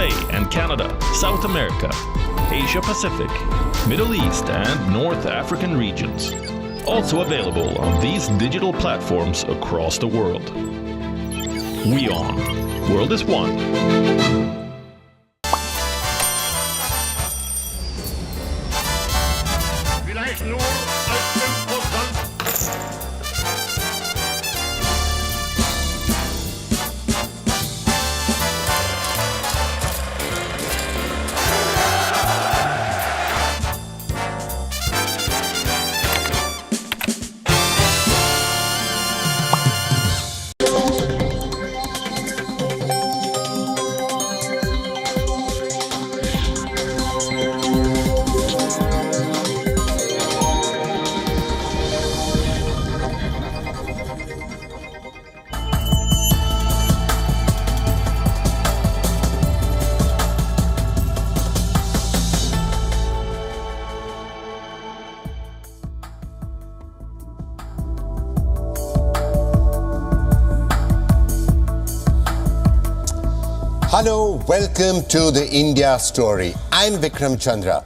and Canada, South America, Asia Pacific, Middle East and North African regions. Also available on these digital platforms across the world. WION. World is one. Hello, welcome to the India Story. I'm Vikram Chandra,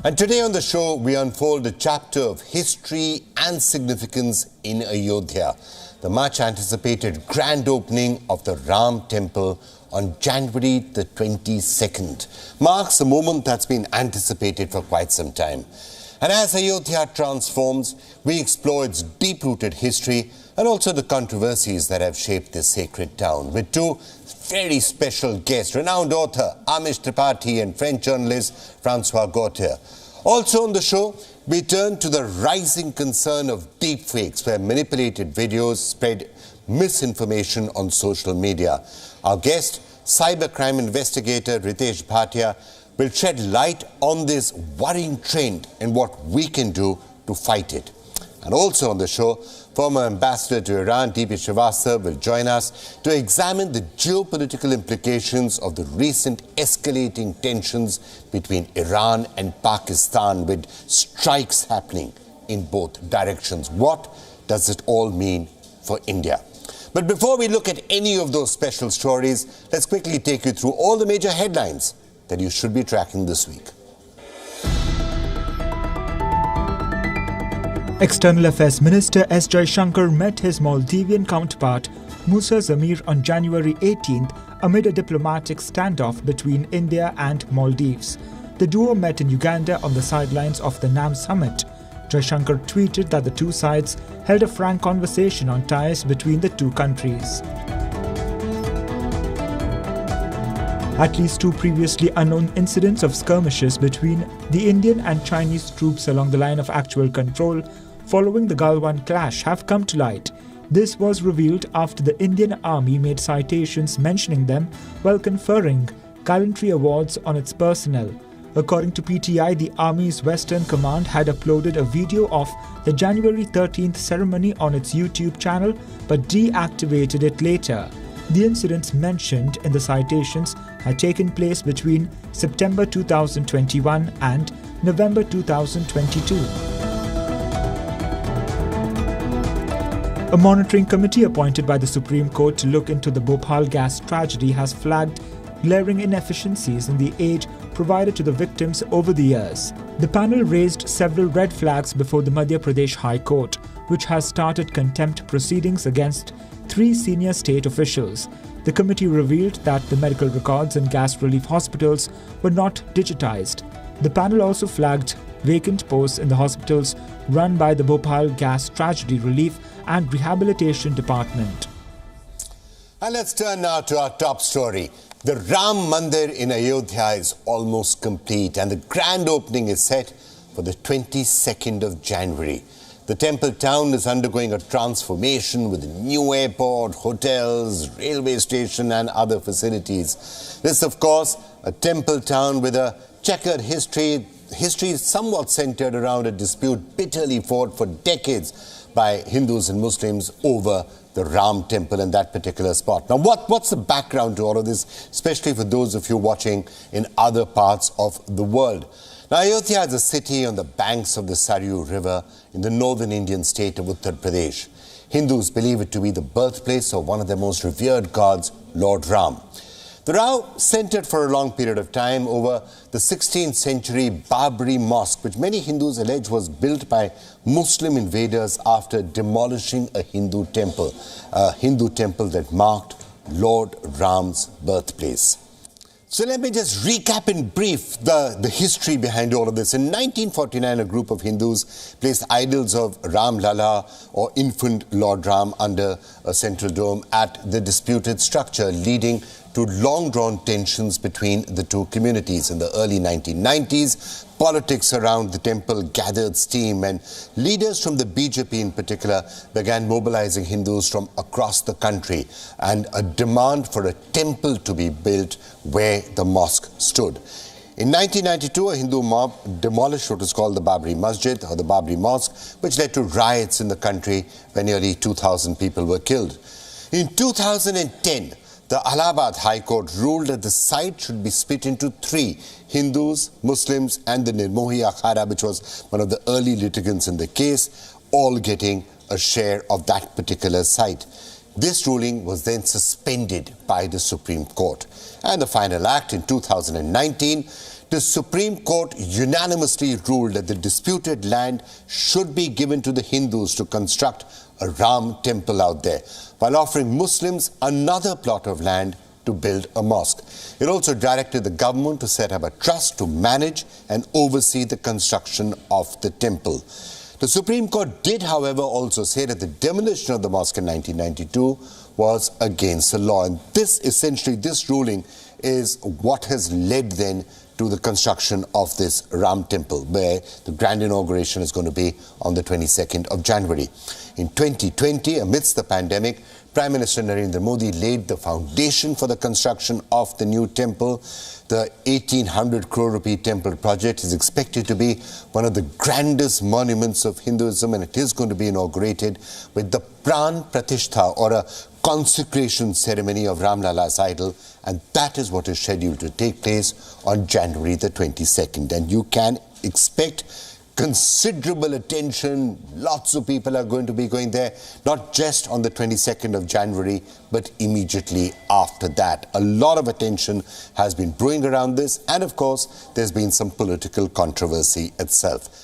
and today on the show we unfold a chapter of history and significance in Ayodhya, the much anticipated grand opening of the Ram Temple on January the 22nd. Marks a moment that's been anticipated for quite some time. And as Ayodhya transforms, we explore its deep-rooted history and also the controversies that have shaped this sacred town, with two very special guests, renowned author Amish Tripathi and French journalist Francois Gautier. Also on the show, we turn to the rising concern of deepfakes, where manipulated videos spread misinformation on social media. Our guest, cybercrime investigator Ritesh Gupta, will shed light on this worrying trend and what we can do to fight it. And also on the show, former ambassador to Iran, Deepfake will join us to examine the geopolitical implications of the recent escalating tensions between Iran and Pakistan, with strikes happening in both directions. What does it all mean for India? But before we look at any of those special stories, let's quickly take you through all the major headlines that you should be tracking this week. External Affairs Minister S. Jaishankar met his Maldivian counterpart Musa Zamir on January 18th amid a diplomatic standoff between India and Maldives. The duo met in Uganda on the sidelines of the NAM summit. Jaishankar tweeted that the two sides held a frank conversation on ties between the two countries. At least two previously unknown incidents of skirmishes between the Indian and Chinese troops along the line of actual control following the Galwan clash have come to light. This was revealed after the Indian Army made citations mentioning them while conferring gallantry awards on its personnel. According to PTI, the Army's Western Command had uploaded a video of the January 13th ceremony on its YouTube channel but deactivated it later. The incidents mentioned in the citations had taken place between September 2021 and November 2022. A monitoring committee appointed by the Supreme Court to look into the Bhopal gas tragedy has flagged glaring inefficiencies in the aid provided to the victims over the years. The panel raised several red flags before the Madhya Pradesh High Court, which has started contempt proceedings against 3 senior state officials. The committee revealed that the medical records in gas relief hospitals were not digitized. The panel also flagged vacant posts in the hospitals run by the Bhopal Gas Tragedy Relief and Rehabilitation Department. And let's turn now to our top story. The Ram Mandir in Ayodhya is almost complete, and the grand opening is set for the 22nd of January. The temple town is undergoing a transformation with a new airport, hotels, railway station and other facilities. This, of course, a temple town with a checkered history. History is somewhat centered around a dispute bitterly fought for decades by Hindus and Muslims over the Ram temple in that particular spot. Now, what's the background to all of this, especially for those of you watching in other parts of the world? Now, Ayodhya is a city on the banks of the Saryu River in the northern Indian state of Uttar Pradesh. Hindus believe it to be the birthplace of one of their most revered gods, Lord Ram. The row centered for a long period of time over the 16th century Babri Mosque, which many Hindus allege was built by Muslim invaders after demolishing a Hindu temple that marked Lord Ram's birthplace. So let me just recap in brief the history behind all of this. In 1949, a group of Hindus placed idols of Ram Lala or infant Lord Ram under a central dome at the disputed structure, leading to long-drawn tensions between the two communities. In the early 1990s, politics around the temple gathered steam, and leaders from the BJP in particular began mobilizing Hindus from across the country, and a demand for a temple to be built where the mosque stood. In 1992, a Hindu mob demolished what is called the Babri Masjid or the Babri Mosque, which led to riots in the country where nearly 2,000 people were killed. In 2010, the Allahabad High Court ruled that the site should be split into three: Hindus, Muslims and the Nirmohi Akhada, which was one of the early litigants in the case, all getting a share of that particular site. This ruling was then suspended by the Supreme Court. And the final act in 2019, the Supreme Court unanimously ruled that the disputed land should be given to the Hindus to construct a Ram temple out there, while offering Muslims another plot of land to build a mosque. It also directed the government to set up a trust to manage and oversee the construction of the temple. The Supreme Court did, however, also say that the demolition of the mosque in 1992 was against the law. And this ruling is what has led then to the construction of this Ram temple, where the grand inauguration is going to be on the 22nd of January. In 2020, amidst the pandemic, Prime Minister Narendra Modi laid the foundation for the construction of the new temple. The 1,800 crore rupee temple project is expected to be one of the grandest monuments of Hinduism, and it is going to be inaugurated with the Pran Pratishtha, or a consecration ceremony of Ram Lala's idol, and that is what is scheduled to take place on January the 22nd. And you can expect considerable attention. Lots of people are going to be going there, not just on the 22nd of January, but immediately after that. A lot of attention has been brewing around this, and of course, there's been some political controversy itself.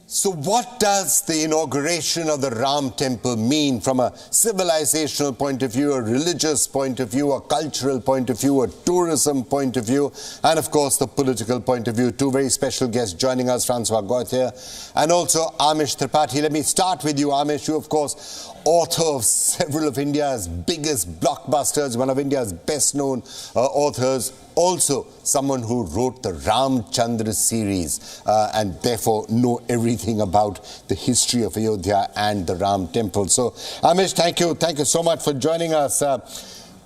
So what does the inauguration of the Ram temple mean from a civilizational point of view, a religious point of view, a cultural point of view, a tourism point of view, and of course the political point of view? Two very special guests joining us, Francois Gauthier and also Amish Tripathi. Let me start with you, Amish. You, of course, author of several of India's biggest blockbusters, one of India's best known authors, also someone who wrote the Ram Chandra series and therefore know everything about the history of Ayodhya and the Ram temple. So Amish, thank you so much for joining us.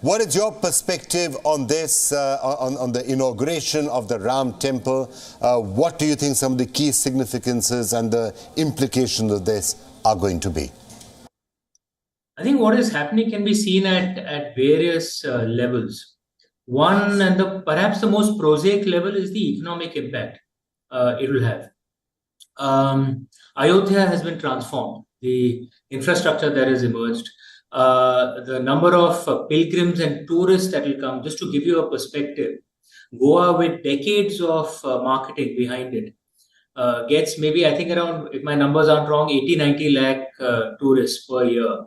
What is your perspective on this, on the inauguration of the Ram temple? What do you think some of the key significances and the implications of this are going to be? I think what is happening can be seen at various levels. One, and perhaps the most prosaic level, is the economic impact it will have. Ayodhya has been transformed. The infrastructure that has emerged, the number of pilgrims and tourists that will come. Just to give you a perspective, Goa, with decades of marketing behind it, gets maybe, I think, around, if my numbers aren't wrong, 80-90 lakh tourists per year.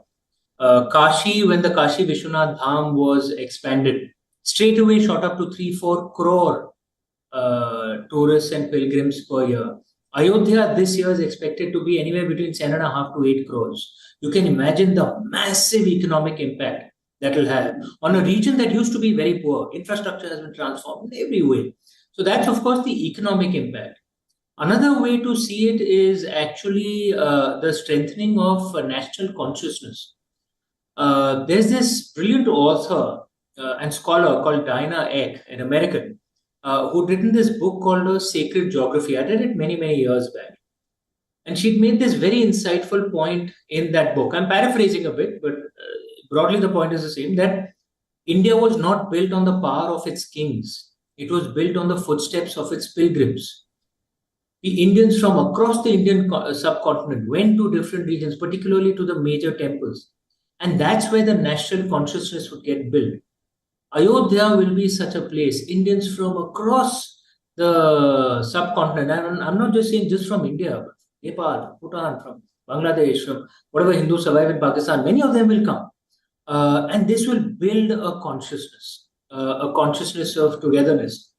Kashi, when the Kashi Vishwanath Dham was expanded, straight away shot up to 3-4 crore tourists and pilgrims per year. Ayodhya this year is expected to be anywhere between 7.5 to 8 crores. You can imagine the massive economic impact that will have on a region that used to be very poor. Infrastructure has been transformed in every way. So that's, of course, the economic impact. Another way to see it is actually the strengthening of national consciousness. There's this brilliant author and scholar called Diana Eck, an American, who'd written this book called Sacred Geography. I read it many, many years back. And she'd made this very insightful point in that book. I'm paraphrasing a bit, but broadly the point is the same, that India was not built on the power of its kings. It was built on the footsteps of its pilgrims. The Indians from across the Indian subcontinent went to different regions, particularly to the major temples. And that's where the national consciousness would get built. Ayodhya will be such a place. Indians from across the subcontinent, and I'm not just saying just from India, but Nepal, Bhutan, from Bangladesh, from whatever Hindus survive in Pakistan, many of them will come. And this will build a consciousness of togetherness,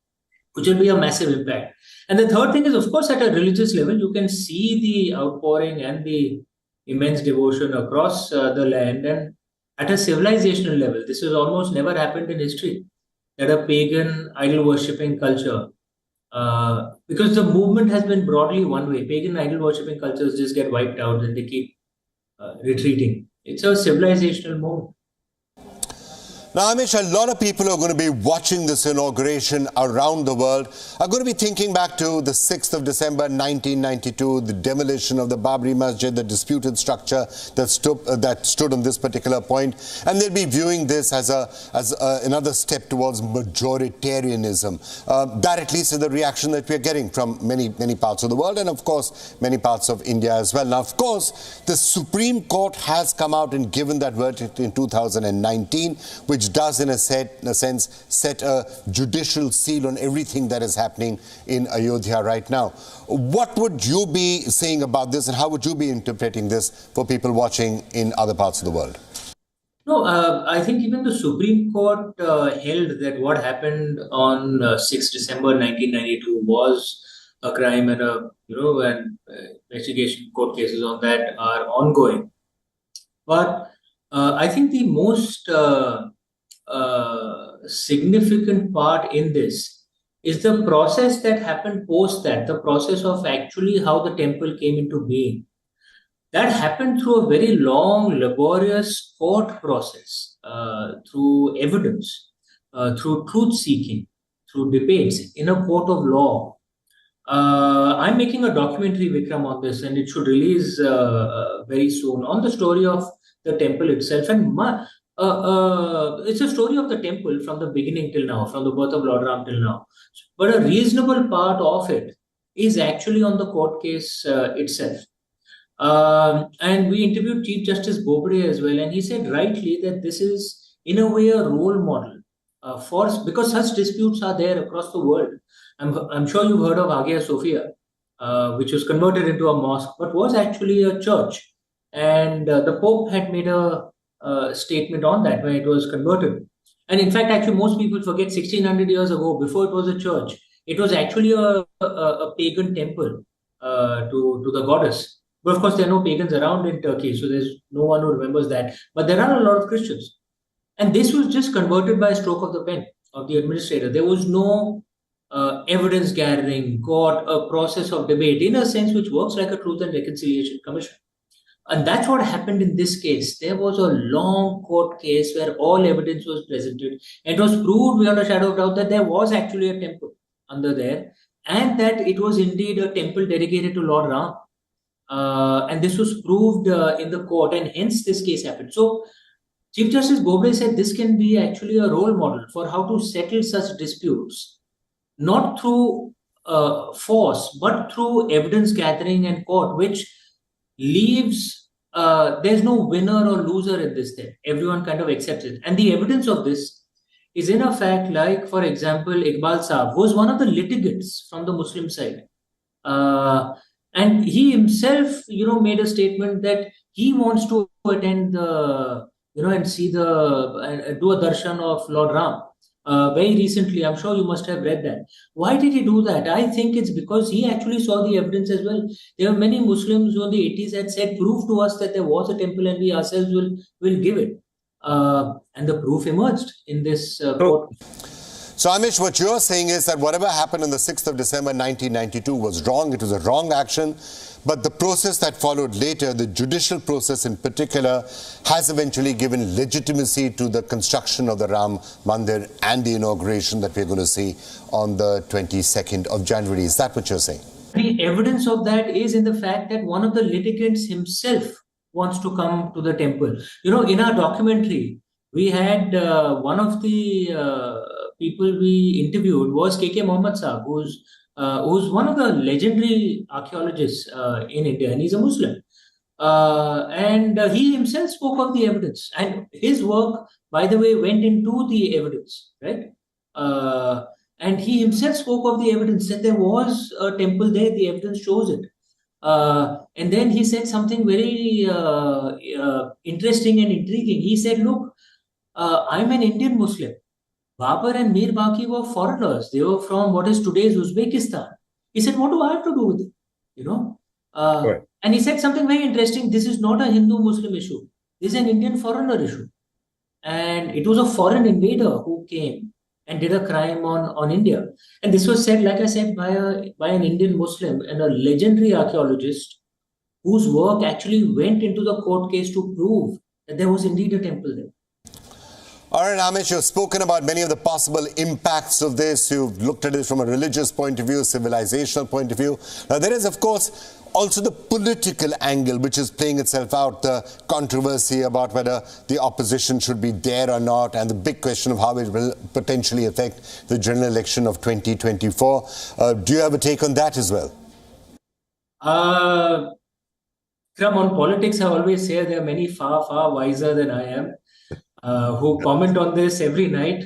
which will be a massive impact. And the third thing is, of course, at a religious level, you can see the outpouring and the immense devotion across the land. And at a civilizational level, this has almost never happened in history, that a pagan idol worshipping culture, because the movement has been broadly one way. Pagan idol worshipping cultures just get wiped out and they keep retreating. It's a civilizational movement. Now, Amish, a lot of people who are going to be watching this inauguration around the world are going to be thinking back to the 6th of December 1992, the demolition of the Babri Masjid, the disputed structure that stood on this particular point, and they'll be viewing this as another step towards majoritarianism. That at least is the reaction that we're getting from many parts of the world, and of course many parts of India as well. Now, of course, the Supreme Court has come out and given that verdict in 2019, which does in a sense set a judicial seal on everything that is happening in Ayodhya right now. What would you be saying about this, and how would you be interpreting this for people watching in other parts of the world? No, I think even the Supreme Court held that what happened on 6 December 1992 was a crime, and investigation court cases on that are ongoing. But I think the most significant part in this is the process that happened post that, the process of actually how the temple came into being. That happened through a very long, laborious court process, through evidence, through truth seeking, through debates in a court of law. I'm making a documentary, Vikram, on this, and it should release very soon, on the story of the temple itself. And it's a story of the temple from the beginning till now, from the birth of Lord Ram till now. But a reasonable part of it is actually on the court case itself. And we interviewed Chief Justice Bobde as well, and he said rightly that this is, in a way, a role model because such disputes are there across the world. I'm sure you've heard of Hagia Sophia, which was converted into a mosque, but was actually a church. And the Pope had made a statement on that when it was converted. And in fact, actually, most people forget 1600 years ago, before it was a church, it was actually a pagan temple to the goddess. But of course, there are no pagans around in Turkey, so there's no one who remembers that. But there are a lot of Christians. And this was just converted by a stroke of the pen of the administrator. There was no evidence gathering, court, a process of debate, in a sense which works like a Truth and Reconciliation Commission. And that's what happened in this case. There was a long court case where all evidence was presented. And it was proved beyond a shadow of doubt that there was actually a temple under there, and that it was indeed a temple dedicated to Lord Ram. And this was proved in the court, and hence this case happened. So Chief Justice Bobde said this can be actually a role model for how to settle such disputes, not through force, but through evidence gathering and court, which leaves, there's no winner or loser in this thing. Everyone kind of accepts it. And the evidence of this is in a fact, like, for example, Iqbal Saab, who was one of the litigants from the Muslim side. And he himself, made a statement that he wants to attend the, and see and do a darshan of Lord Ram. Very recently, I'm sure you must have read that. Why did he do that? I think it's because he actually saw the evidence as well. There were many Muslims who in the 80s had said, prove to us that there was a temple and we ourselves will give it. And the proof emerged in this court. So, Amish, what you're saying is that whatever happened on the 6th of December 1992 was wrong. It was a wrong action. But the process that followed later, the judicial process in particular, has eventually given legitimacy to the construction of the Ram Mandir and the inauguration that we're going to see on the 22nd of January. Is that what you're saying? The evidence of that is in the fact that one of the litigants himself wants to come to the temple. In our documentary, we had one of the people we interviewed was K.K. Mohammed Saab, who's one of the legendary archaeologists in India, and he's a Muslim. And he himself spoke of the evidence. And his work, by the way, went into the evidence, right? And he himself spoke of the evidence, that there was a temple there, the evidence shows it. And then he said something very interesting and intriguing. He said, look, I'm an Indian Muslim. Babur and Mir Baki were foreigners. They were from what is today's Uzbekistan. He said, what do I have to do with it? You know? Right. And he said something very interesting. This is not a Hindu-Muslim issue. This is an Indian foreigner issue. And it was a foreign invader who came and did a crime on India. And this was said, like I said, by an Indian Muslim and a legendary archaeologist whose work actually went into the court case to prove that there was indeed a temple there. All right, Amish, you've spoken about many of the possible impacts of this. You've looked at it from a religious point of view, civilizational point of view. Now, there is, of course, also the political angle which is playing itself out, the controversy about whether the opposition should be there or not, and the big question of how it will potentially affect the general election of 2024. Do you have a take on that as well? Kram, on politics, I always say there are many far, far wiser than I am who comment on this every night.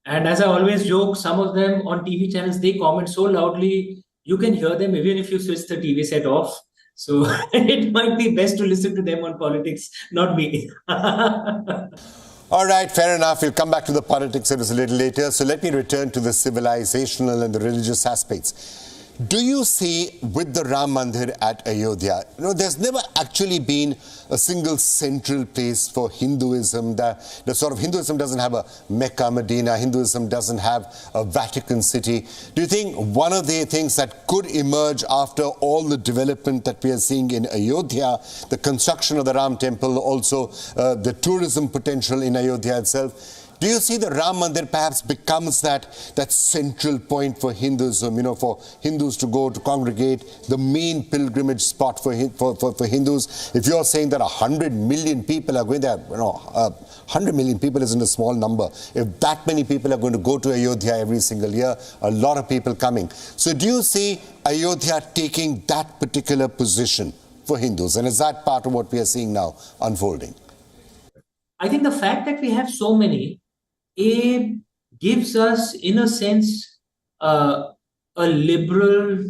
And as I always joke, some of them on TV channels, they comment so loudly, you can hear them even if you switch the TV set off. So it might be best to listen to them on politics, not me. All right, fair enough. We'll come back to the politics a little later. So let me return to the civilizational and the religious aspects. Do you see with the Ram Mandir at Ayodhya, there's never actually been a single central place for Hinduism. The sort of Hinduism doesn't have a Mecca, Medina. Hinduism doesn't have a Vatican City. Do you think one of the things that could emerge after all the development that we are seeing in Ayodhya, the construction of the Ram temple, also the tourism potential in Ayodhya itself, do you see the Ram Mandir perhaps becomes that central point for Hinduism, for Hindus to go to congregate, the main pilgrimage spot for Hindus? If you're saying that 100 million people are going there, 100 million people isn't a small number. If that many people are going to go to Ayodhya every single year, a lot of people coming. So do you see Ayodhya taking that particular position for Hindus? And is that part of what we are seeing now unfolding? I think the fact that we have so many, it gives us, in a sense, a liberal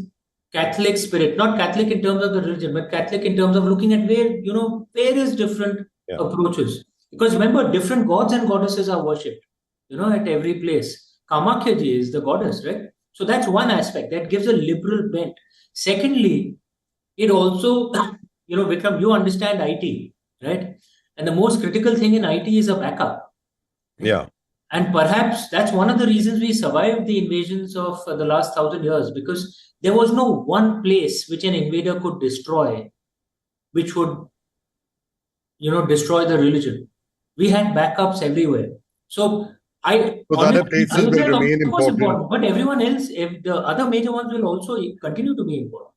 Catholic spirit. Not Catholic in terms of the religion, but Catholic in terms of looking at various different approaches. Because remember, different gods and goddesses are worshipped, at every place. Kamakhya ji is the goddess, right? So that's one aspect that gives a liberal bent. Secondly, it also, Vikram, you understand IT, right? And the most critical thing in IT is a backup. Yeah. And perhaps that's one of the reasons we survived the invasions of the last 1,000 years, because there was no one place which an invader could destroy, which would, destroy the religion. We had backups everywhere. So other places will remain important. But everyone else, if the other major ones will also continue to be important.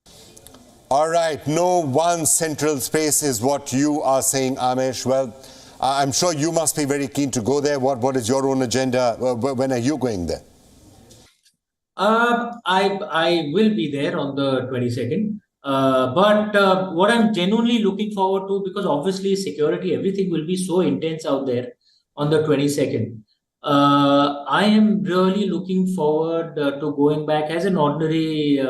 All right, no one central space is what you are saying, Amish. Well, I'm sure you must be very keen to go there. What is your own agenda? When are you going there? I will be there on the 22nd. But what I'm genuinely looking forward to, because obviously security, everything will be so intense out there on the 22nd. I am really looking forward to going back as an ordinary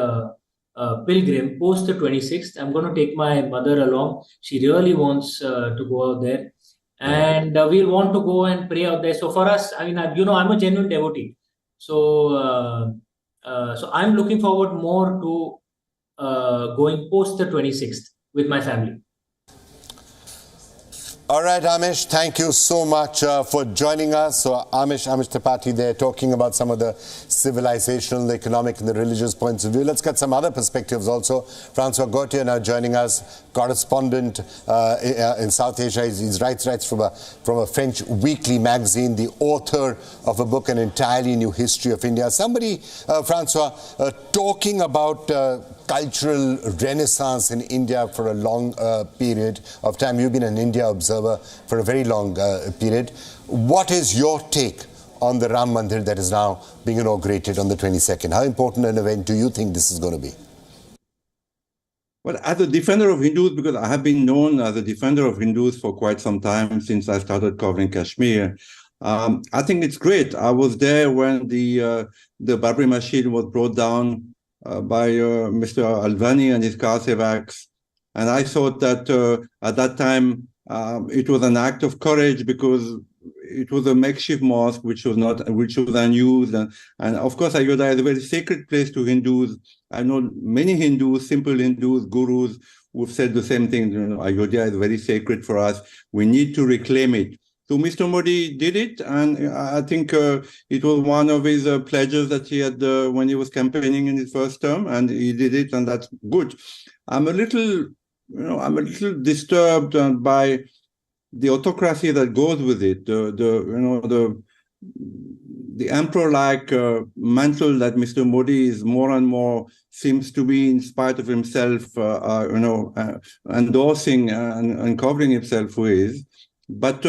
pilgrim post the 26th. I'm going to take my mother along. She really wants to go out there. And we'll want to go and pray out there. So for us, I'm a genuine devotee. So I'm looking forward more to going post the 26th with my family. All right, Amish, thank you so much for joining us. So Amish Tripathi there talking about some of the civilizational, the economic and the religious points of view. Let's get some other perspectives also. Francois Gauthier now joining us, correspondent in South Asia. He writes from a French weekly magazine, the author of a book, An Entirely New History of India. Somebody, Francois, talking about cultural renaissance in India for a long period of time. You've been an India observer for a very long period. What is your take on the Ram Mandir that is now being inaugurated on the 22nd? How important an event do you think this is going to be? Well, as a defender of Hindus, because I have been known as a defender of Hindus for quite some time since I started covering Kashmir, I think it's great. I was there when the Babri Masjid was brought down by Mr. Alvani and his Karsevaks, and I thought that at that time it was an act of courage because it was a makeshift mosque which was unused, and of course Ayodhya is a very sacred place to Hindus. I know many Hindus, simple Hindus, gurus, who've said the same thing. Ayodhya is very sacred for us. We need to reclaim it. So Mr. Modi did it, and I think it was one of his pledges that he had when he was campaigning in his first term, and he did it, and that's good. I'm a little disturbed by the autocracy that goes with it, the emperor-like mantle that Mr. Modi is more and more seems to be, in spite of himself, endorsing and covering himself with. But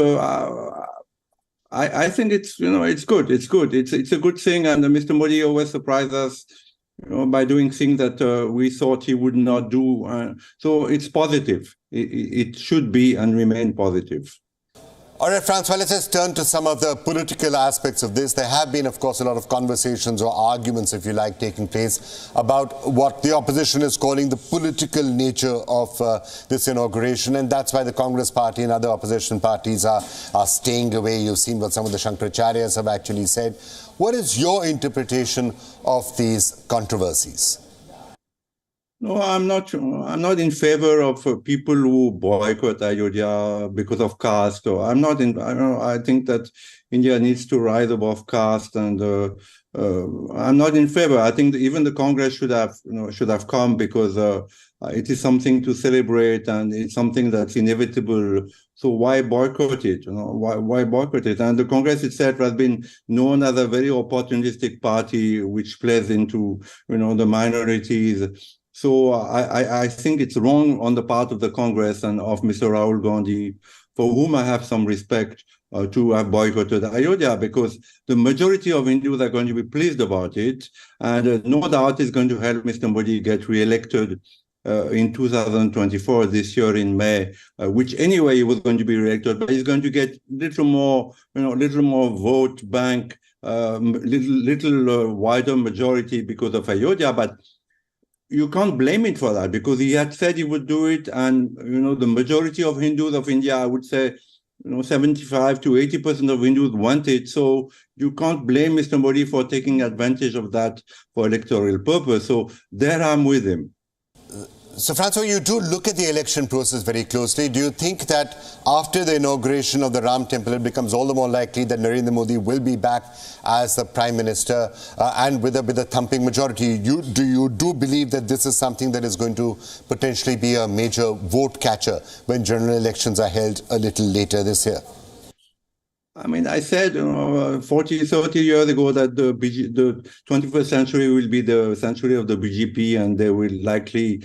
I think it's good. It's good. It's a good thing, and Mr. Modi always surprises us, by doing things that we thought he would not do. So it's positive. It should be and remain positive. All right, Francois, let's just turn to some of the political aspects of this. There have been, of course, a lot of conversations or arguments, if you like, taking place about what the opposition is calling the political nature of this inauguration. And that's why the Congress party and other opposition parties are staying away. You've seen what some of the Shankaracharyas have actually said. What is your interpretation of these controversies? No, I'm not in favor of people who boycott Ayodhya because of caste. Or I think that India needs to rise above caste, and I'm not in favor. I think that even the Congress should have come, because it is something to celebrate, and it's something that's inevitable. So why boycott it? Why boycott it? And the Congress itself has been known as a very opportunistic party, which plays into the minorities. So I think it's wrong on the part of the Congress and of Mr. Rahul Gandhi, for whom I have some respect, to have boycotted Ayodhya, because the majority of Hindus are going to be pleased about it, and no doubt it's going to help Mr. Modi get re-elected in 2024, this year in May, which anyway he was going to be re-elected, but he's going to get little more vote bank, little wider majority because of Ayodhya, but you can't blame it for that, because he had said he would do it, and the majority of Hindus of India, I would say, 75 to 80% of Hindus want it. So you can't blame Mr. Modi for taking advantage of that for electoral purpose. So there I'm with him. So, Francois, you do look at the election process very closely. Do you think that after the inauguration of the Ram Temple, it becomes all the more likely that Narendra Modi will be back as the Prime Minister and with a thumping majority? Do you believe that this is something that is going to potentially be a major vote catcher when general elections are held a little later this year? I mean, I said 40, 30 years ago that the 21st century will be the century of the BJP, and they will likely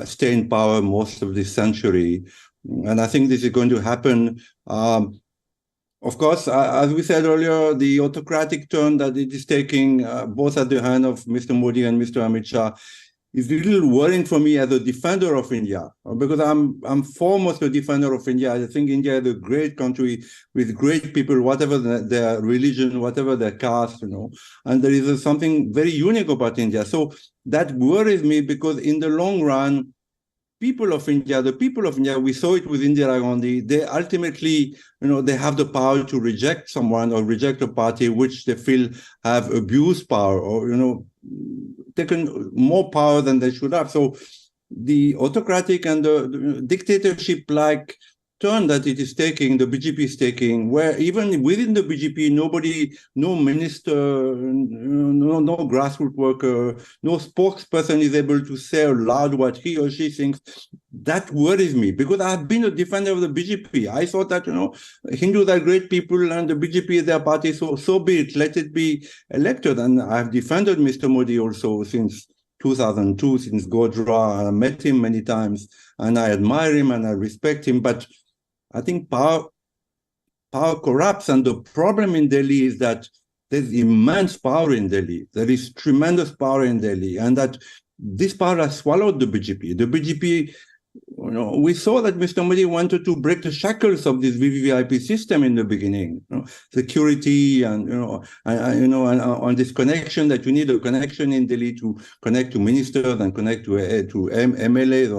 stay in power most of this century. And I think this is going to happen. Of course, as we said earlier, the autocratic turn that it is taking, both at the hand of Mr. Modi and Mr. Amit Shah, is a little worrying for me as a defender of India, because I'm foremost a defender of India. I think India is a great country with great people, whatever their religion, whatever their caste, and there is something very unique about India. So that worries me, because in the long run, the people of India, we saw it with Indira Gandhi, they ultimately, they have the power to reject someone or reject a party which they feel have abused power or, taken more power than they should have. So the autocratic and the dictatorship-like turn that it is taking, the BJP is taking, where even within the BJP, no minister, no grassroots worker, no spokesperson is able to say aloud what he or she thinks. That worries me, because I've been a defender of the BJP. I thought that, Hindus are great people and the BJP is their party, so be it, let it be elected. And I've defended Mr. Modi also since 2002, since Godhra. I met him many times and I admire him and I respect him. But I think power corrupts, and the problem in Delhi is that there's immense power in Delhi. There is tremendous power in Delhi, and that this power has swallowed the BJP. The BJP, we saw that Mr. Modi wanted to break the shackles of this VVIP system in the beginning, security and on this connection that you need a connection in Delhi to connect to ministers and connect to MLAs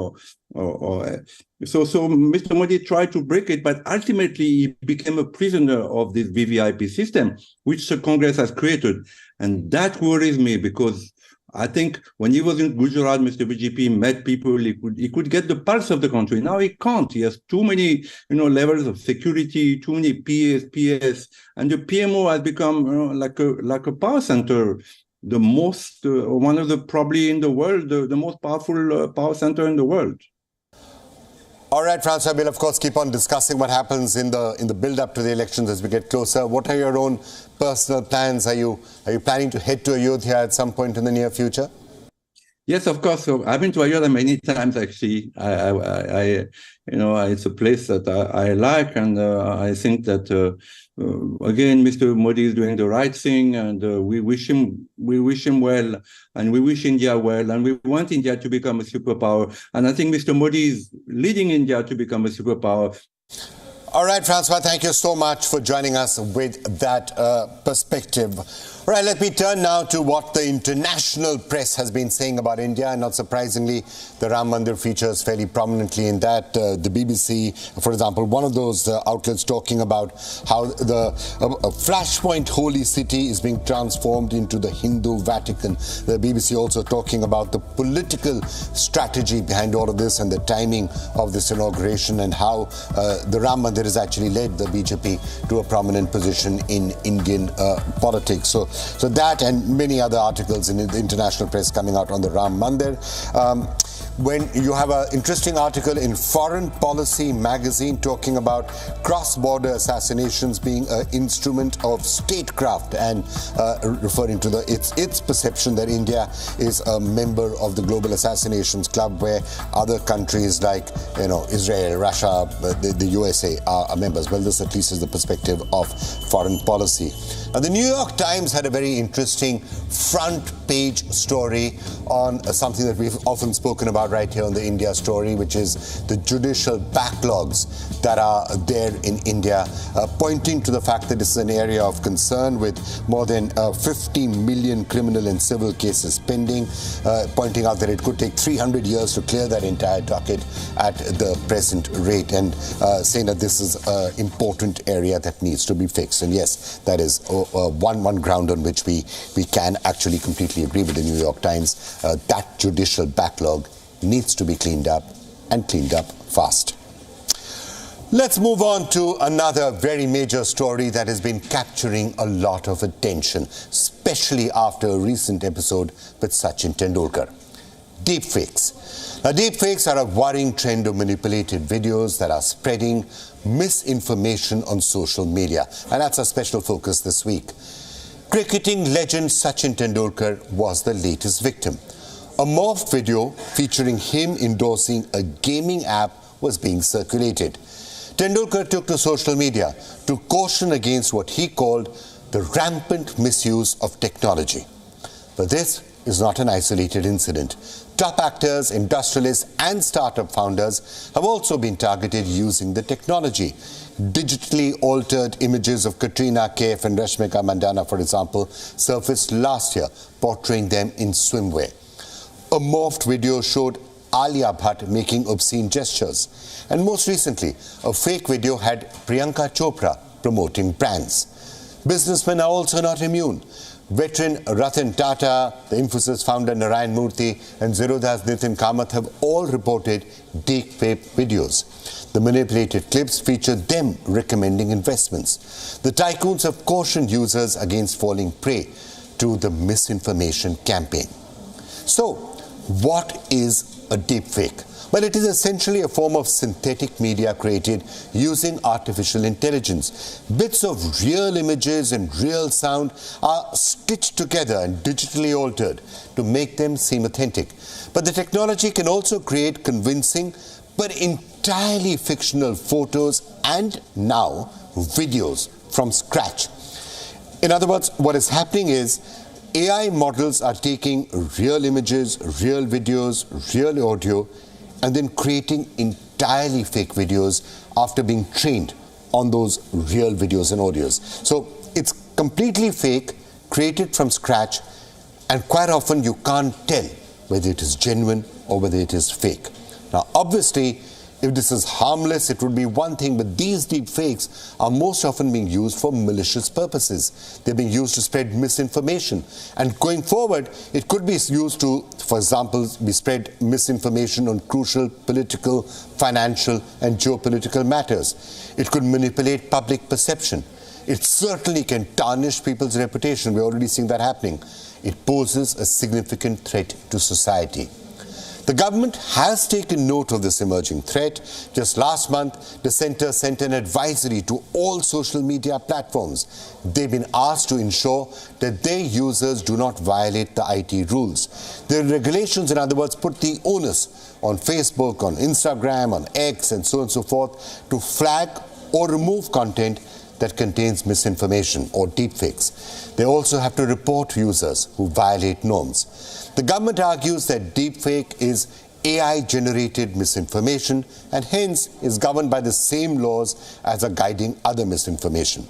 so Mr. Modi tried to break it, but ultimately he became a prisoner of this VVIP system, which the Congress has created, and that worries me because I think when he was in Gujarat, Mr. BJP met people, he could get the pulse of the country. Now he can't. He has too many, levels of security, too many PS, and the PMO has become like a power center, the most, one of the probably in the world, the most powerful power center in the world. All right, Francois, we'll of course keep on discussing what happens in the build-up to the elections as we get closer. What are your own personal plans? Are you planning to head to Ayodhya at some point in the near future? Yes, of course. So I've been to Ayodhya many times, actually. It's a place that I like, and I think that again, Mr. Modi is doing the right thing, and we wish him well, and we wish India well, and we want India to become a superpower. And I think Mr. Modi is leading India to become a superpower. All right, Francois, thank you so much for joining us with that perspective. All right, let me turn now to what the international press has been saying about India. And not surprisingly, the Ram Mandir features fairly prominently in that. The BBC, for example, one of those outlets talking about how the Flashpoint holy city is being transformed into the Hindu Vatican. The BBC also talking about the political strategy behind all of this and the timing of this inauguration and how the Ram Mandir has actually led the BJP to a prominent position in Indian politics. So that and many other articles in the international press coming out on the Ram Mandir. When you have an interesting article in Foreign Policy magazine talking about cross-border assassinations being an instrument of statecraft and referring to its perception that India is a member of the Global Assassinations Club, where other countries like Israel, Russia, the USA are members. Well, this at least is the perspective of Foreign Policy. Now, the New York Times had a very interesting front page story on something that we've often spoken about right here on the India Story, which is the judicial backlogs that are there in India, pointing to the fact that this is an area of concern with more than 50 million criminal and civil cases pending, pointing out that it could take 300 years to clear that entire docket at the present rate, and saying that this is an important area that needs to be fixed. And yes, that is one ground on which we can actually completely agree with the New York Times. That judicial backlog needs to be cleaned up, and cleaned up fast. Let's move on to another very major story that has been capturing a lot of attention, especially after a recent episode with Sachin Tendulkar. Deepfakes. Now, deepfakes are a worrying trend of manipulated videos that are spreading misinformation on social media, and that's a special focus this week. Cricketing legend Sachin Tendulkar was the latest victim. A morphed video featuring him endorsing a gaming app was being circulated. Tendulkar took to social media to caution against what he called the rampant misuse of technology. But this is not an isolated incident. Top actors, industrialists and startup founders have also been targeted using the technology. Digitally altered images of Katrina Kaif and Rashmika Mandanna, for example, surfaced last year, portraying them in swimwear. A morphed video showed Alia Bhatt making obscene gestures. And most recently, a fake video had Priyanka Chopra promoting brands. Businessmen are also not immune. Veteran Ratan Tata, the Infosys founder Narayan Murthy and Zerodha's Nitin Kamath have all reported deepfake videos. The manipulated clips featured them recommending investments. The tycoons have cautioned users against falling prey to the misinformation campaign. So, what is a deepfake? Well, it is essentially a form of synthetic media created using artificial intelligence. Bits of real images and real sound are stitched together and digitally altered to make them seem authentic. But the technology can also create convincing but entirely fictional photos and now videos from scratch. In other words, what is happening is AI models are taking real images, real videos, real audio, and then creating entirely fake videos after being trained on those real videos and audios. So it's completely fake, created from scratch, and quite often you can't tell whether it is genuine or whether it is fake. Now, obviously, if this is harmless, it would be one thing, but these deep fakes are most often being used for malicious purposes. They're being used to spread misinformation. And going forward, it could be used to, for example, be spread misinformation on crucial political, financial, and geopolitical matters. It could manipulate public perception. It certainly can tarnish people's reputation. We're already seeing that happening. It poses a significant threat to society. The government has taken note of this emerging threat. Just last month, the centre sent an advisory to all social media platforms. They've been asked to ensure that their users do not violate the IT rules. The regulations, in other words, put the onus on Facebook, on Instagram, on X, and so on and so forth, to flag or remove content that contains misinformation or deepfakes. They also have to report users who violate norms. The government argues that deepfake is AI-generated misinformation and hence is governed by the same laws as are guiding other misinformation.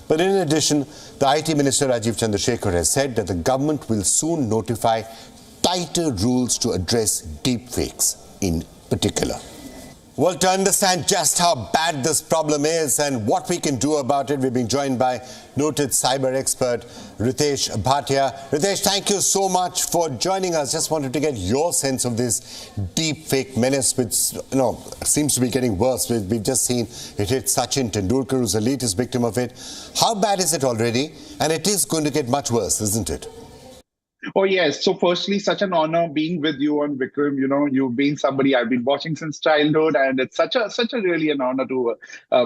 But in addition, the IT Minister Rajiv Chandrasekhar has said that the government will soon notify tighter rules to address deepfakes in particular. Well, to understand just how bad this problem is and what we can do about it, we're being joined by noted cyber expert Ritesh Gupta. Ritesh, thank you so much for joining us. Just wanted to get your sense of this deepfake menace, which seems to be getting worse. We've just seen it hit Sachin Tendulkar, who's the latest victim of it. How bad is it already? And it is going to get much worse, isn't it? Oh, yes. So firstly, such an honor being with you on Vikram. You've been somebody I've been watching since childhood, and it's such a really an honor to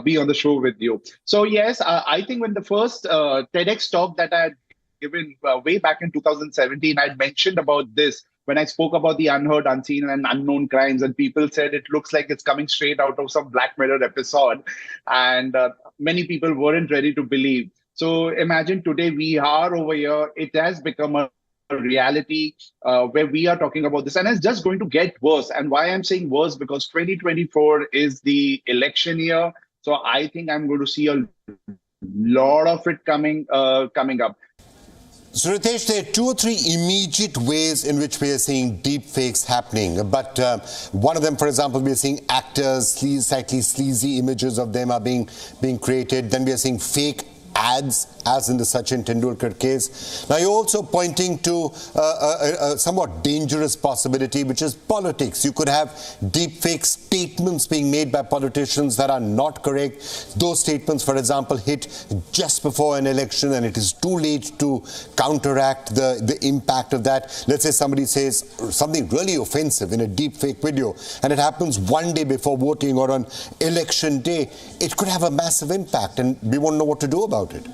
be on the show with you. So yes, I think when the first TEDx talk that I had given way back in 2017, I'd mentioned about this when I spoke about the unheard, unseen, and unknown crimes, and people said it looks like it's coming straight out of some Black Mirror episode, and many people weren't ready to believe. So imagine today we are over here. It has become a reality where we are talking about this, and it's just going to get worse. And why I'm saying worse, because 2024 is the election year, so I think I'm going to see a lot of it coming up. So Ritesh, there are 2 or 3 immediate ways in which we are seeing deep fakes happening. But one of them, for example, we are seeing actors, slightly sleazy images of them are being created. Then we are seeing fake ads, as in the Sachin Tendulkar case. Now, you're also pointing to a somewhat dangerous possibility, which is politics. You could have deepfake statements being made by politicians that are not correct. Those statements, for example, hit just before an election, and it is too late to counteract the impact of that. Let's say somebody says something really offensive in a deepfake video, and it happens one day before voting or on election day. It could have a massive impact, and we won't know what to do about it.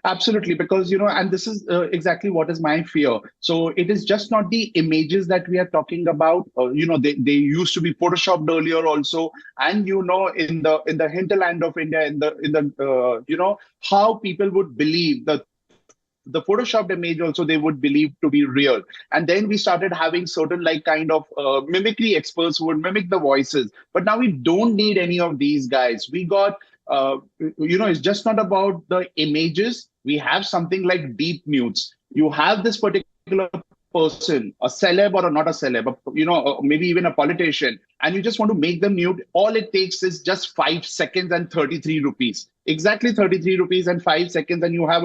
Absolutely, because, and this is exactly what is my fear. So it is just not the images that we are talking about. They used to be photoshopped earlier also. And, in the hinterland of India, in the how people would believe that the photoshopped image also they would believe to be real. And then we started having certain mimicry experts who would mimic the voices. But now we don't need any of these guys. We got it's just not about the images. We have something like deep nudes. You have this particular person, a celeb or not a celeb, maybe even a politician, and you just want to make them nude. All it takes is just 5 seconds and 33 rupees. Exactly 33 rupees and 5 seconds, and you have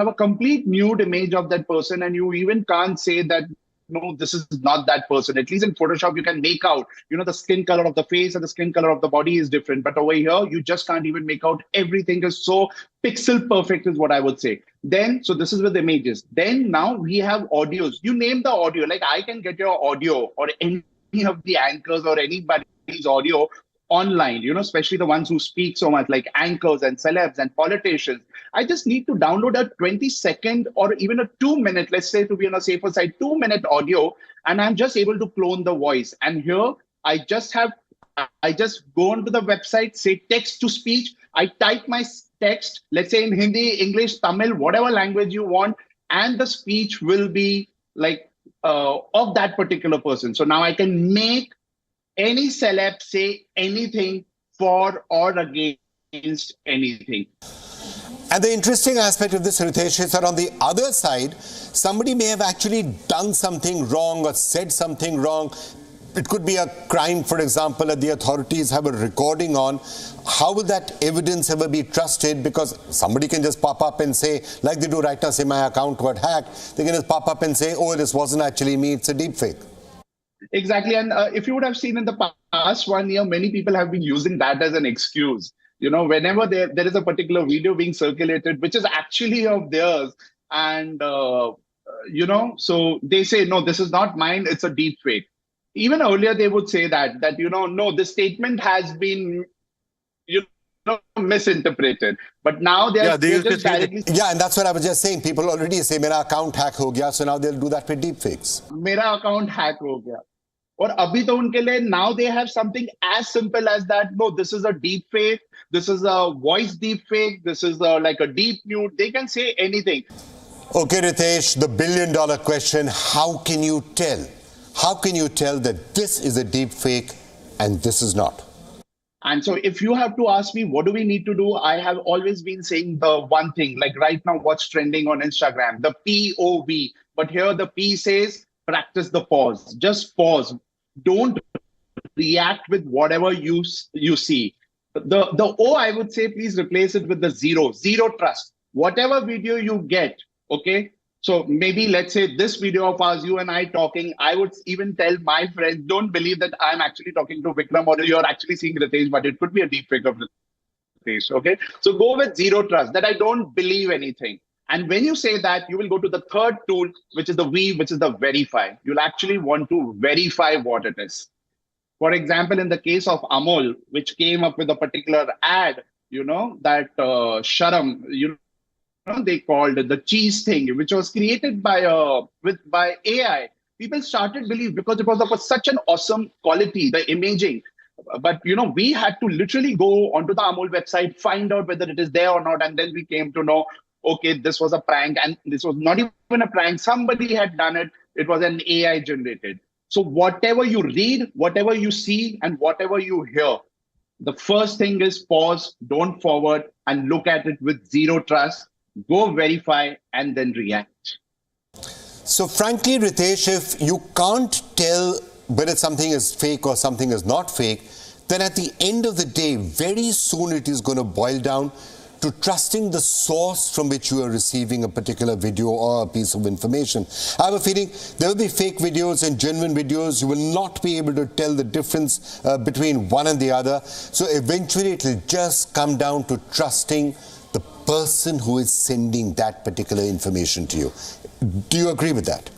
a complete nude image of that person, and you even can't say that no, this is not that person. At least in Photoshop, you can make out, the skin color of the face and the skin color of the body is different. But over here, you just can't even make out. Everything is so pixel perfect is what I would say. Then, so this is with images. Then now we have audios. You name the audio. Like I can get your audio or any of the anchors or anybody's audio online, especially the ones who speak so much, like anchors and celebs and politicians. I just need to download a 20-second or even a 2-minute, let's say to be on a safer side, 2-minute audio, and I'm just able to clone the voice. And here I just go onto the website, say text to speech. I type my text, let's say in Hindi, English, Tamil, whatever language you want. and the speech will be like of that particular person. So now I can make any celeb say anything for or against anything. And the interesting aspect of this, Ritesh, is that on the other side, somebody may have actually done something wrong or said something wrong. It could be a crime, for example, that the authorities have a recording on. How will that evidence ever be trusted? Because somebody can just pop up and say, like they do right now, say my account got hacked. They can just pop up and say, oh, this wasn't actually me, it's a deepfake. Exactly. And if you would have seen in the past 1 year, many people have been using that as an excuse. Whenever there is a particular video being circulated, which is actually of theirs, and, so they say, no, this is not mine, it's a deep fake. Even earlier, they would say that, no, the statement has been, misinterpreted. But now they're just directly... Yeah, and that's what I was just saying. People already say, mera account hack ho gaya, so now they'll do that with deepfakes. Mera account hack ho gaya. Or abhi to unke liye, now they have something as simple as that. No, this is a deep fake. This is a voice deep fake. This is like a deep nude. They can say anything. Okay, Ritesh, the billion-dollar question, how can you tell? How can you tell that this is a deep fake and this is not? And so if you have to ask me, what do we need to do? I have always been saying the one thing, like right now, what's trending on Instagram, the POV. But here the P says, practice the pause. Just pause. Don't react with whatever you see. The O, I would say, please replace it with the zero. Zero trust. Whatever video you get, okay? So maybe let's say this video of ours, you and I talking, I would even tell my friends, don't believe that I'm actually talking to Vikram or you're actually seeing Ritesh, but it could be a deepfake of Ritesh, okay? So go with zero trust, that I don't believe anything. And when you say that, you will go to the third tool, which is the V, which is the verify. You'll actually want to verify what it is. For example, in the case of Amol, which came up with a particular ad, that Sharam, they called the cheese thing, which was created by AI. People started believe because it was of such an awesome quality, the imaging. But we had to literally go onto the Amol website, find out whether it is there or not, and then we came to know, okay, this was a prank, and this was not even a prank. Somebody had done it. It was an AI generated. So whatever you read, whatever you see, and whatever you hear, the first thing is pause, don't forward, and look at it with zero trust. Go verify and then react. So frankly, Ritesh, if you can't tell whether something is fake or something is not fake, then at the end of the day, very soon it is going to boil down to trusting the source from which you are receiving a particular video or a piece of information. I have a feeling there will be fake videos and genuine videos. You will not be able to tell the difference between one and the other. So eventually it will just come down to trusting the person who is sending that particular information to you. Do you agree with that?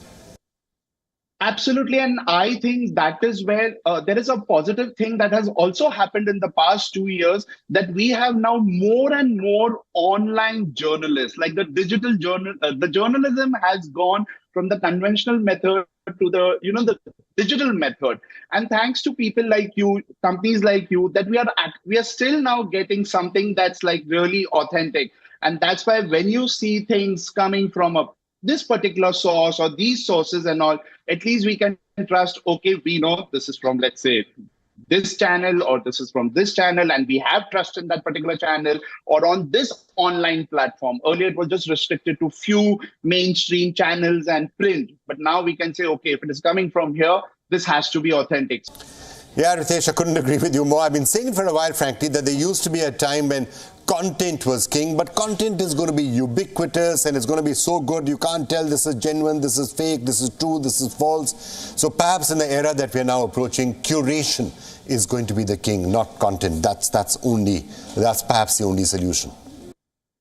Absolutely. And I think that is where there is a positive thing that has also happened in the past 2 years, that we have now more and more online journalists, like the digital journal. The journalism has gone from the conventional method to the digital method. And thanks to people like you, companies like you, that we are still now getting something that's like really authentic. And that's why when you see things coming from this particular source or these sources and all, at least we can trust, okay, we know this is from, let's say, this channel, or this is from this channel, and we have trust in that particular channel or on this online platform. Earlier, it was just restricted to few mainstream channels and print. But now we can say, okay, if it is coming from here, this has to be authentic. Yeah, Ritesh, I couldn't agree with you more. I've been saying for a while, frankly, that there used to be a time when content was king, but content is going to be ubiquitous and it's going to be so good you can't tell this is genuine, this is fake, this is true, this is false. So perhaps in the era that we're now approaching, curation is going to be the king, not content. That's perhaps the only solution.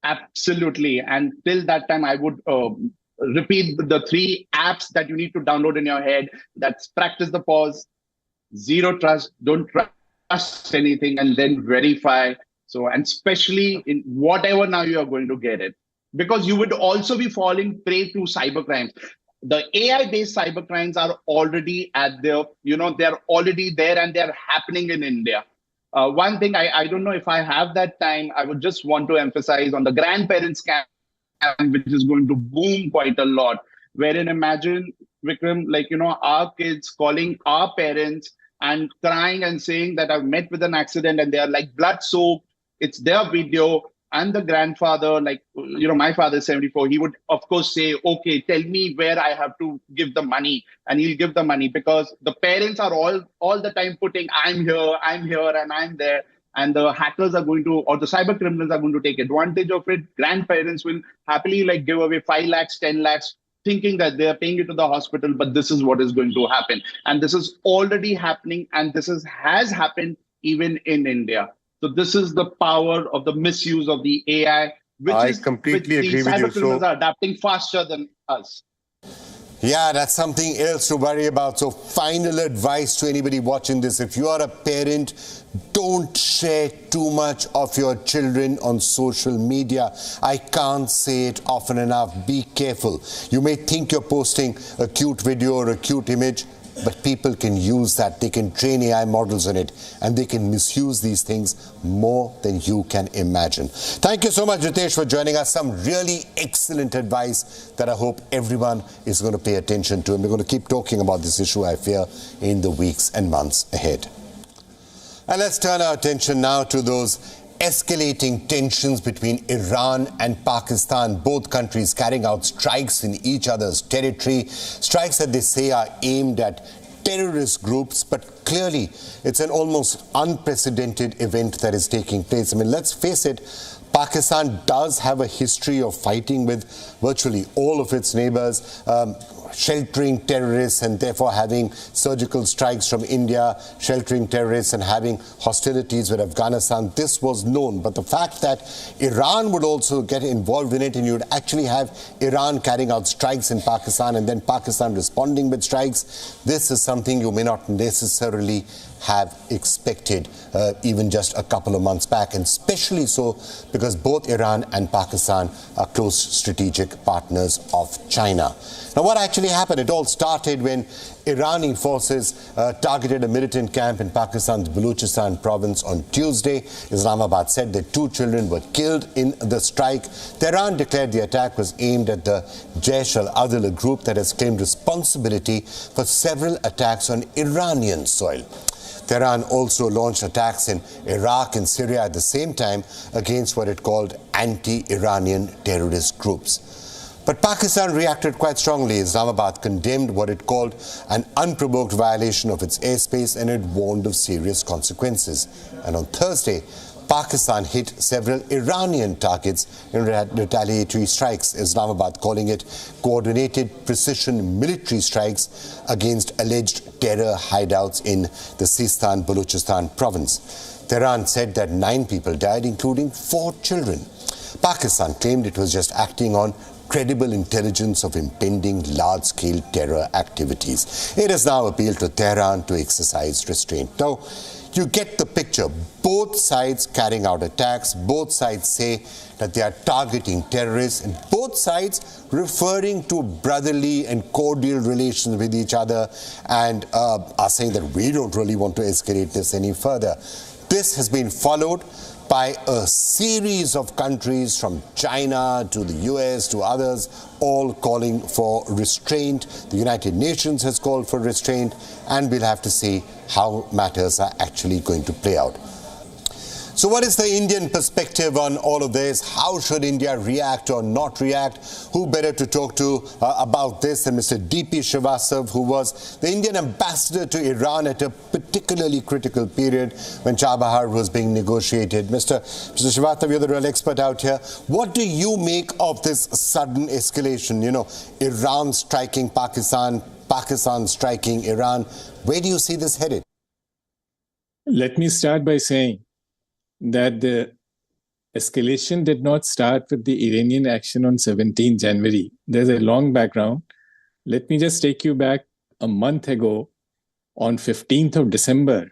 Absolutely. And till that time, I would repeat the 3 apps that you need to download in your head. That's practice the pause, zero trust, don't trust anything, and then verify. So, and especially in whatever now you are going to get it, because you would also be falling prey to cybercrimes. The AI-based cybercrimes are already at their, they're already there and they're happening in India. One thing, I don't know if I have that time, I would just want to emphasize on the grandparents scam which is going to boom quite a lot. Wherein imagine, Vikram, like, our kids calling our parents and crying and saying that I've met with an accident, and they are like blood soaked. It's their video. And the grandfather, like, my father is 74, he would, of course, say, okay, tell me where I have to give the money. And he'll give the money because the parents are all the time putting, I'm here, and I'm there. And the hackers are going to, or the cyber criminals are going to take advantage of it. Grandparents will happily like give away 5 lakhs, 10 lakhs, thinking that they are paying it to the hospital, but this is what is going to happen. And this is already happening, and has happened even in India. So this is the power of the misuse of the AI, which completely agree with you. The cyber criminals are adapting faster than us. Yeah, that's something else to worry about. So final advice to anybody watching this: if you are a parent, don't share too much of your children on social media. I can't say it often enough. Be careful. You may think you're posting a cute video or a cute image, but people can use that. They can train AI models on it, and they can misuse these things more than you can imagine. Thank you so much, Ritesh, for joining us. Some really excellent advice that I hope everyone is going to pay attention to. And we're going to keep talking about this issue, I fear, in the weeks and months ahead. And let's turn our attention now to those escalating tensions between Iran and Pakistan, both countries carrying out strikes in each other's territory, strikes that they say are aimed at terrorist groups, but clearly it's an almost unprecedented event that is taking place. I mean, let's face it, Pakistan does have a history of fighting with virtually all of its neighbors, sheltering terrorists and therefore having surgical strikes from India, sheltering terrorists and having hostilities with Afghanistan. This was known. But the fact that Iran would also get involved in it, and you'd actually have Iran carrying out strikes in Pakistan and then Pakistan responding with strikes, this is something you may not necessarily have expected even just a couple of months back, and especially so because both Iran and Pakistan are close strategic partners of China. Now, what actually happened? It all started when Iranian forces targeted a militant camp in Pakistan's Balochistan province on Tuesday. Islamabad said that 2 children were killed in the strike. Tehran declared the attack was aimed at the Jaish al-Adl, a group that has claimed responsibility for several attacks on Iranian soil. Tehran also launched attacks in Iraq and Syria at the same time against what it called anti-Iranian terrorist groups. But Pakistan reacted quite strongly. Islamabad condemned what it called an unprovoked violation of its airspace, and it warned of serious consequences. And on Thursday, Pakistan hit several Iranian targets in retaliatory strikes, Islamabad calling it coordinated precision military strikes against alleged terror hideouts in the Sistan-Balochistan province. Tehran said that 9 people died, including 4 children. Pakistan claimed it was just acting on credible intelligence of impending large-scale terror activities. It has now appealed to Tehran to exercise restraint. Now, you get the picture. Both sides carrying out attacks, both sides say that they are targeting terrorists, and both sides referring to brotherly and cordial relations with each other, and are saying that we don't really want to escalate this any further. This has been followed by a series of countries from China to the US to others, all calling for restraint. The United Nations has called for restraint, and we'll have to see how matters are actually going to play out. So what is the Indian perspective on all of this? How should India react or not react? Who better to talk to about this than Mr. D.P. Srivastav, who was the Indian ambassador to Iran at a particularly critical period when Chabahar was being negotiated. Mr. Srivastav, you're the real expert out here. What do you make of this sudden escalation? You know, Iran striking Pakistan, Pakistan striking Iran. Where do you see this headed? Let me start by saying that the escalation did not start with the Iranian action on 17 January. There's a long background. Let me just take you back a month ago on 15th of December.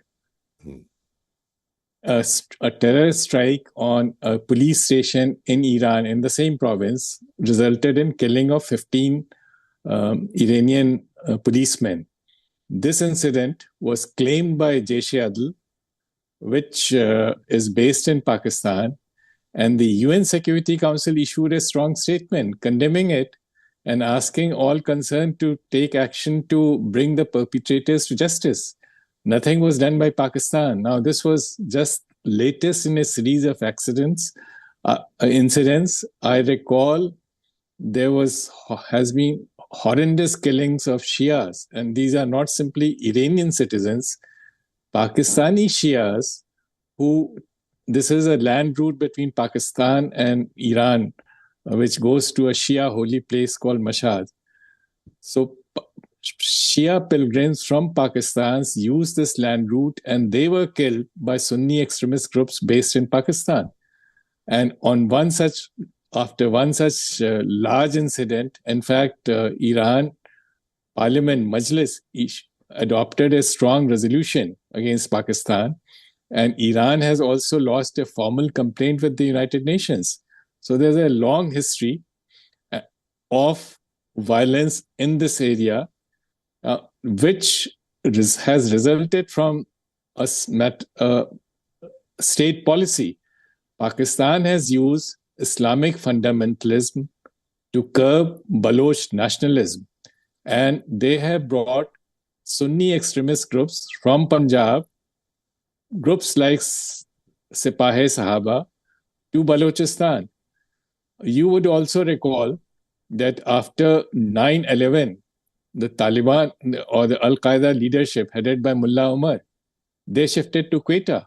A terrorist strike on a police station in Iran in the same province resulted in killing of 15 Iranian policemen. This incident was claimed by Jaish-e-Adl, which is based in Pakistan, And the UN Security Council issued a strong statement condemning it and asking all concerned to take action to bring the perpetrators to justice. Nothing was done by Pakistan. Now, this was just latest in a series of incidents. I recall there has been horrendous killings of Shias, and these are not simply Iranian citizens, Pakistani Shias, this is a land route between Pakistan and Iran, which goes to a Shia holy place called Mashhad. So Shia pilgrims from Pakistan used this land route, and they were killed by Sunni extremist groups based in Pakistan. And after one such large incident, in fact, Iran Parliament Majlis adopted a strong resolution against Pakistan, and Iran has also lodged a formal complaint with the United Nations. So there's a long history of violence in this area, which has resulted from a state policy. Pakistan has used Islamic fundamentalism to curb Baloch nationalism, and they have brought Sunni extremist groups from Punjab, groups like Sipah-e-Sahaba, to Balochistan. You would also recall that after 9/11, the Taliban or the Al-Qaeda leadership headed by Mullah Omar, they shifted to Quetta.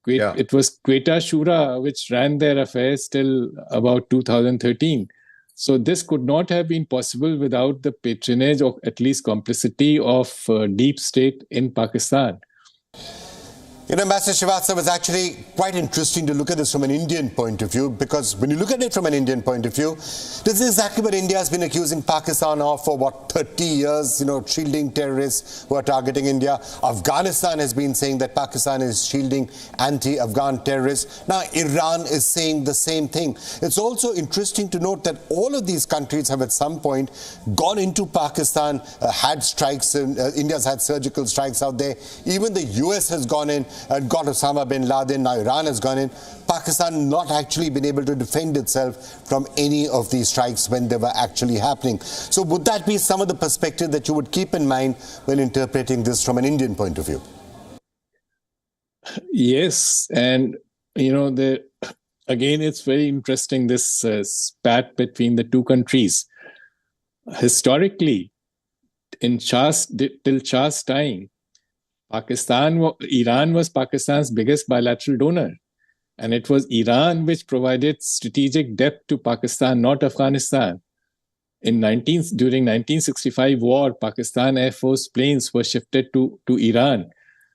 It was Quetta Shura which ran their affairs till about 2013. So this could not have been possible without the patronage or at least complicity of deep state in Pakistan. You know, Ambassador Srivastava, it's actually quite interesting to look at this from an Indian point of view, because when you look at it from an Indian point of view, this is exactly what India has been accusing Pakistan of for, 30 years, shielding terrorists who are targeting India. Afghanistan has been saying that Pakistan is shielding anti-Afghan terrorists. Now, Iran is saying the same thing. It's also interesting to note that all of these countries have at some point gone into Pakistan, had strikes, India's had surgical strikes out there. Even the US has gone in and got Osama bin Laden. Now Iran has gone in. Pakistan not actually been able to defend itself from any of these strikes when they were actually happening. So would that be some of the perspective that you would keep in mind when interpreting this from an Indian point of view? Yes, and again, it's very interesting, this spat between the two countries. Historically, till Shah's time, Iran was Pakistan's biggest bilateral donor, and it was Iran which provided strategic depth to Pakistan, not Afghanistan. During 1965 war, Pakistan Air Force planes were shifted to Iran.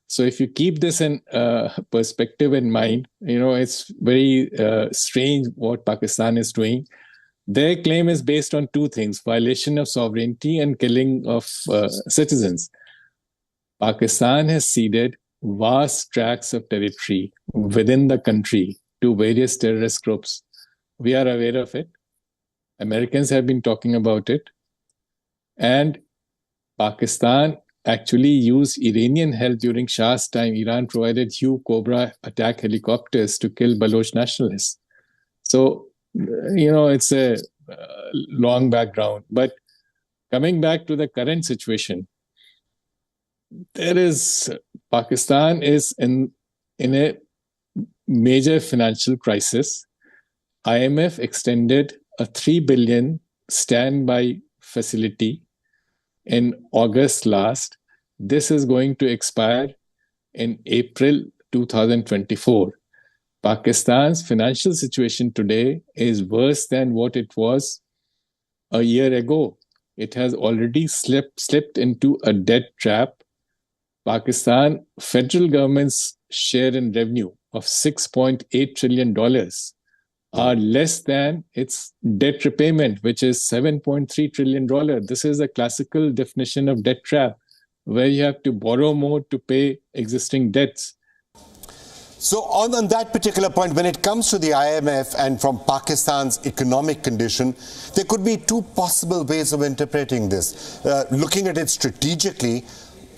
So if you keep this in perspective in mind, it's very strange what Pakistan is doing. Their claim is based on two things: violation of sovereignty and killing of citizens. Pakistan has ceded vast tracts of territory within the country to various terrorist groups. We are aware of it. Americans have been talking about it. And Pakistan actually used Iranian help during Shah's time. Iran provided Hugh Cobra attack helicopters to kill Baloch nationalists. So, it's a long background. But coming back to the current situation, Pakistan is in a major financial crisis. IMF extended a $3 billion standby facility in August last. This is going to expire in April 2024. Pakistan's financial situation today is worse than what it was a year ago. It has already slipped into a debt trap. Pakistan federal government's share in revenue of $6.8 trillion are less than its debt repayment, which is $7.3 trillion. This is a classical definition of debt trap, where you have to borrow more to pay existing debts. So on that particular point, when it comes to the IMF and from Pakistan's economic condition, there could be two possible ways of interpreting this. Looking at it strategically,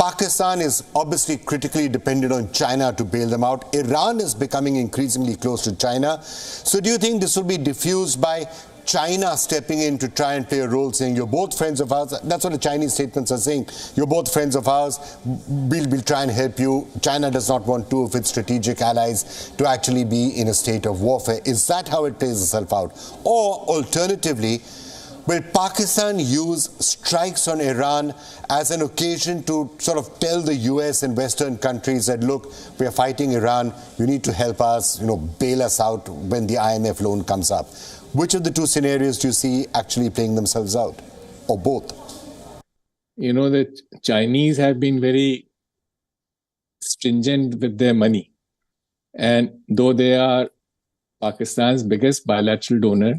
Pakistan is obviously critically dependent on China to bail them out. Iran is becoming increasingly close to China. So do you think this will be diffused by China stepping in to try and play a role, saying, you're both friends of ours? That's what the Chinese statements are saying. You're both friends of ours. We'll try and help you. China does not want two of its strategic allies to actually be in a state of warfare. Is that how it plays itself out? Or alternatively, will Pakistan use strikes on Iran as an occasion to sort of tell the US and Western countries that, look, we are fighting Iran, you need to help us, bail us out when the IMF loan comes up? Which of the two scenarios do you see actually playing themselves out, or both? The Chinese have been very stringent with their money. And though they are Pakistan's biggest bilateral donor,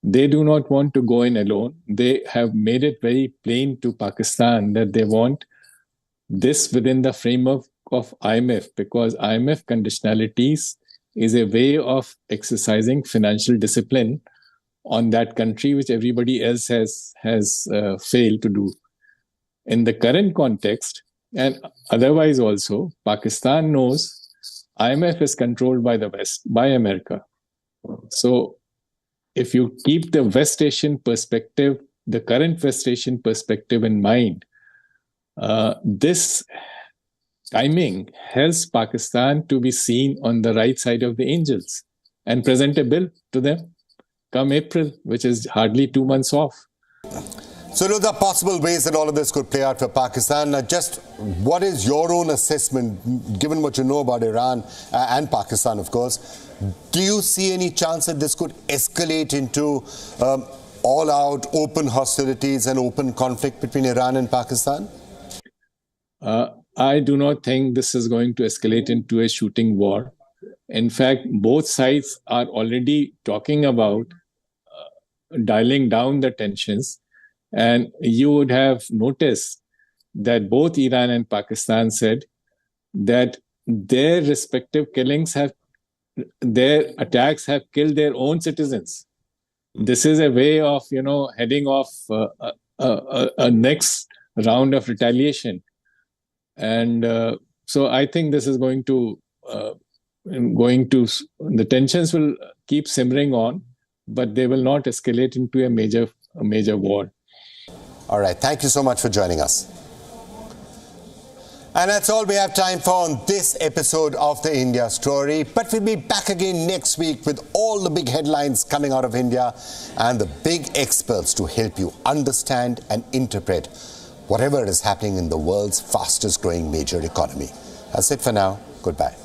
they do not want to go in alone. They have made it very plain to Pakistan that they want this within the framework of IMF, because IMF conditionalities is a way of exercising financial discipline on that country, which everybody else has failed to do. In the current context, and otherwise also, Pakistan knows IMF is controlled by the West, by America. So if you keep the West Asian perspective, the current West Asian perspective in mind, this timing helps Pakistan to be seen on the right side of the angels and present a bill to them come April, which is hardly 2 months off. So those are possible ways that all of this could play out for Pakistan. Now, just what is your own assessment, given what you know about Iran and Pakistan, of course? Do you see any chance that this could escalate into all-out open hostilities and open conflict between Iran and Pakistan? I do not think this is going to escalate into a shooting war. In fact, both sides are already talking about dialing down the tensions. And you would have noticed that both Iran and Pakistan said that their respective their attacks have killed their own citizens. This is a way of, heading off a next round of retaliation. And so I think this is going to the tensions will keep simmering on, but they will not escalate into a major war. All right. Thank you so much for joining us. And that's all we have time for on this episode of The India Story. But we'll be back again next week with all the big headlines coming out of India and the big experts to help you understand and interpret whatever is happening in the world's fastest growing major economy. That's it for now. Goodbye.